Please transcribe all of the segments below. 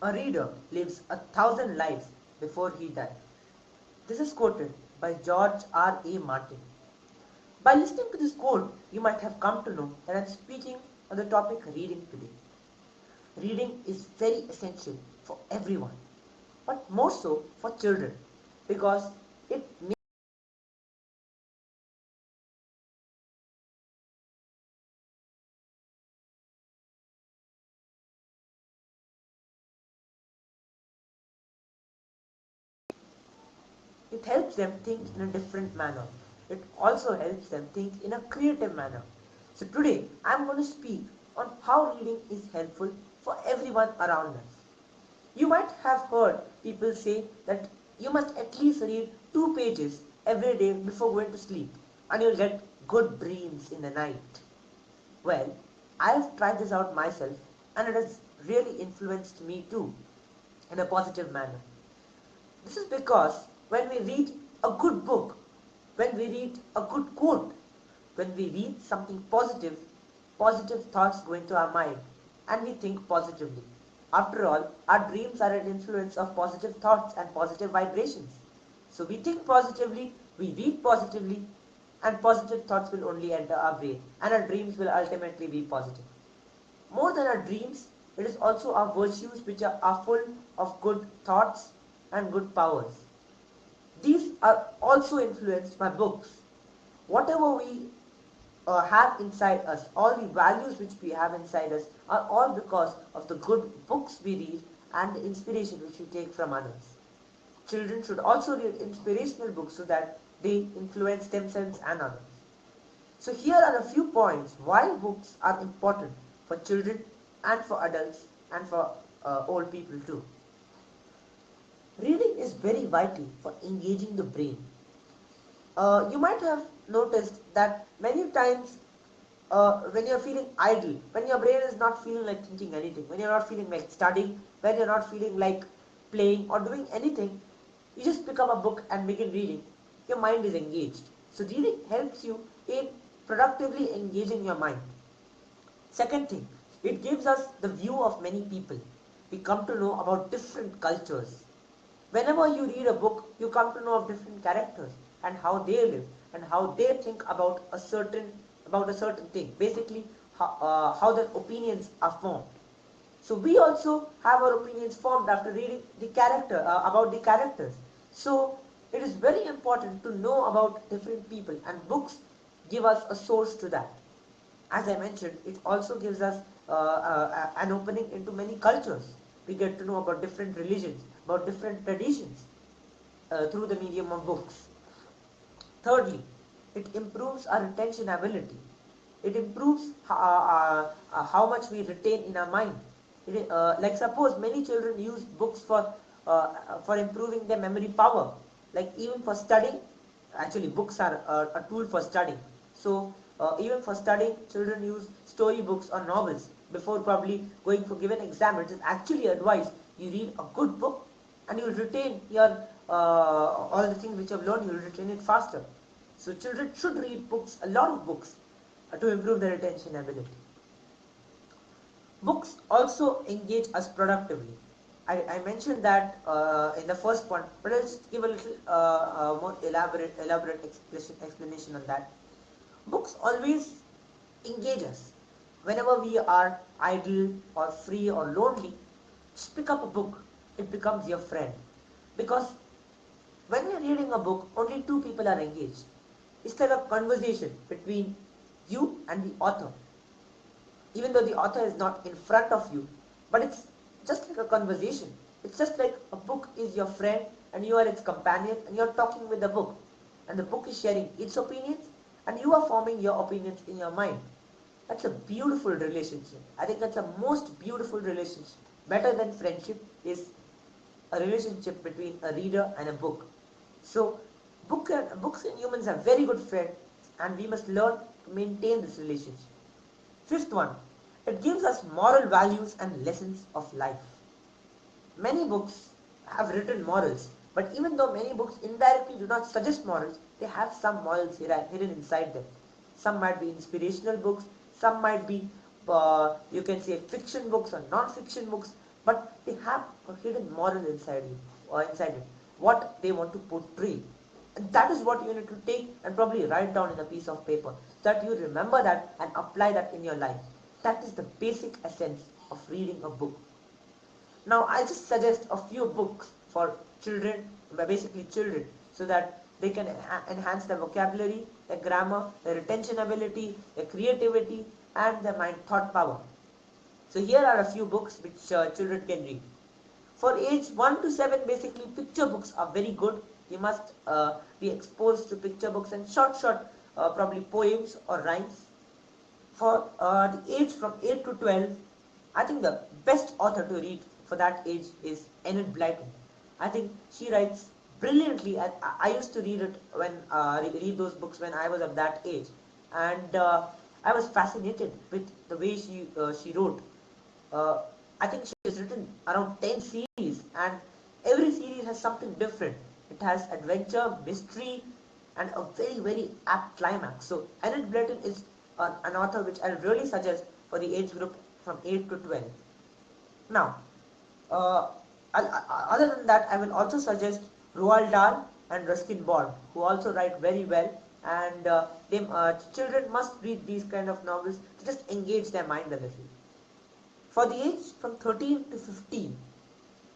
A reader lives 1,000 lives before he dies. This is quoted by George R. A. Martin. By listening to this quote, you might have come to know that I am speaking on the topic reading today. Reading is very essential for everyone, but more so for children because it It helps them think in a different manner. It also helps them think in a creative manner. So today I am going to speak on how reading is helpful for everyone around us. You might have heard people say that you must at least read 2 pages every day before going to sleep and you'll get good dreams in the night. Well, I have tried this out myself and it has really influenced me too in a positive manner. This is because when we read a good book, when we read a good quote, when we read something positive, positive thoughts go into our mind and we think positively. After all, our dreams are an influence of positive thoughts and positive vibrations. So we think positively, we read positively, and positive thoughts will only enter our brain, and our dreams will ultimately be positive. More than our dreams, it is also our virtues which are full of good thoughts and good powers. These are also influenced by books. Whatever we have inside us, all the values which we have inside us are all because of the good books we read and the inspiration which we take from others. Children should also read inspirational books so that they influence themselves and others. So here are a few points why books are important for children and for adults and for old people too. Reading is very vital for engaging the brain. You might have noticed that many times when you're feeling idle, when your brain is not feeling like thinking anything, when you're not feeling like studying, when you're not feeling like playing or doing anything, you just pick up a book and begin reading. Your mind is engaged. So reading helps you in productively engaging your mind. Second thing, it gives us the view of many people. We come to know about different cultures. Whenever you read a book, you come to know of different characters and how they live and how they think about a certain thing. Basically, how their opinions are formed. So we also have our opinions formed after reading the character about the characters. So it is very important to know about different people, and books give us a source to that. As I mentioned, it also gives us an opening into many cultures. We get to know about different religions, about different traditions through the medium of books. Thirdly, it improves our retention ability. It improves how much we retain in our mind. Like suppose many children use books for improving their memory power. Like even for studying, actually books are a tool for studying. So even for studying, children use story books or novels before probably going for given exam. It is actually advised you read a good book and you will retain your all the things which you have learned. You will retain it faster. So children should read books, a lot of books, to improve their attention ability. Books also engage us productively. I mentioned that in the first one, but I'll just give a little more elaborate explanation on that. Books always engage us. Whenever we are idle or free or lonely, just pick up a book. It becomes your friend. Because when you're reading a book, only two people are engaged. It's like a conversation between you and the author. Even though the author is not in front of you, but it's just like a conversation. It's just like a book is your friend and you are its companion and you're talking with the book. And the book is sharing its opinions and you are forming your opinions in your mind. That's a beautiful relationship. I think that's the most beautiful relationship. Better than friendship is a relationship between a reader and a book. So books and humans are very good friends and we must learn to maintain this relationship. Fifth one, it gives us moral values and lessons of life. Many books have written morals, but even though many books indirectly do not suggest morals, they have some morals hidden inside them. Some might be inspirational books, some might be, you can say, fiction books or non-fiction books, but they have a hidden moral inside you, or inside it, what they want to portray. And that is what you need to take and probably write down in a piece of paper, so that you remember that and apply that in your life. That is the basic essence of reading a book. Now, I just suggest a few books for children, basically children, so that they can enhance their vocabulary, their grammar, their retention ability, their creativity, and their mind thought power. So here are a few books which children can read. For age 1 to 7, basically picture books are very good. You must be exposed to picture books and short, probably poems or rhymes. For the age from 8 to 12, I think the best author to read for that age is Enid Blyton. I think she writes brilliantly. I used to read it when read those books when I was of that age, and I was fascinated with the way she wrote. Uh, I think she has written around 10 series, and every series has something different. It has adventure, mystery, and a very apt climax. So Enid Blyton is an author which I really suggest for the age group from 8 to 12. Now, uh, other than that, I will also suggest Roald Dahl and Ruskin Bond, who also write very well. And children must read these kind of novels to just engage their mind a little. For the age from 13 to 15,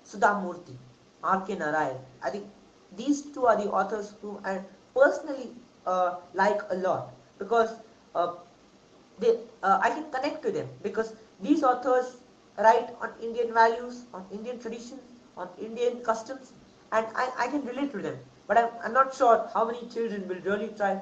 Sudha Murthy, R.K. Narayan. I think these two are the authors whom I personally like a lot, because uh, I can connect to them, because these authors write on Indian values, on Indian traditions, on Indian customs, and I can relate to them. But I'm not sure how many children will really try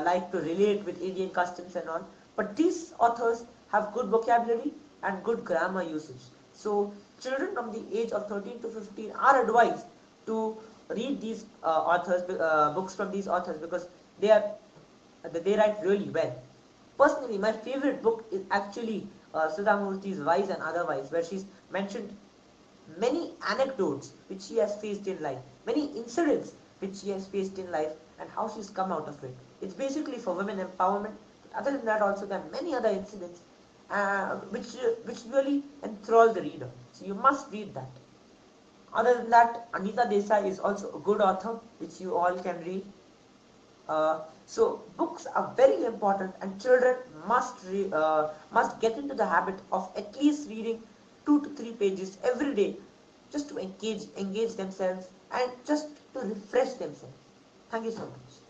like to relate with Indian customs and all. But these authors have good vocabulary and good grammar usage. So children from the age of 13 to 15 are advised to read these books from these authors, because they write really well. Personally, my favorite book is actually Sudha Murthy's Wise and Otherwise, where she's mentioned many anecdotes which she has faced in life, many incidents which she has faced in life, and how she's come out of it. It's basically for women empowerment, but other than that also there are many other incidents which really enthrall the reader. So you must read that. Other than that, Anita Desai is also a good author which you all can read. So books are very important, and children must get into the habit of at least reading 2 to 3 pages every day, just to engage themselves and just to refresh themselves. Thank you so much.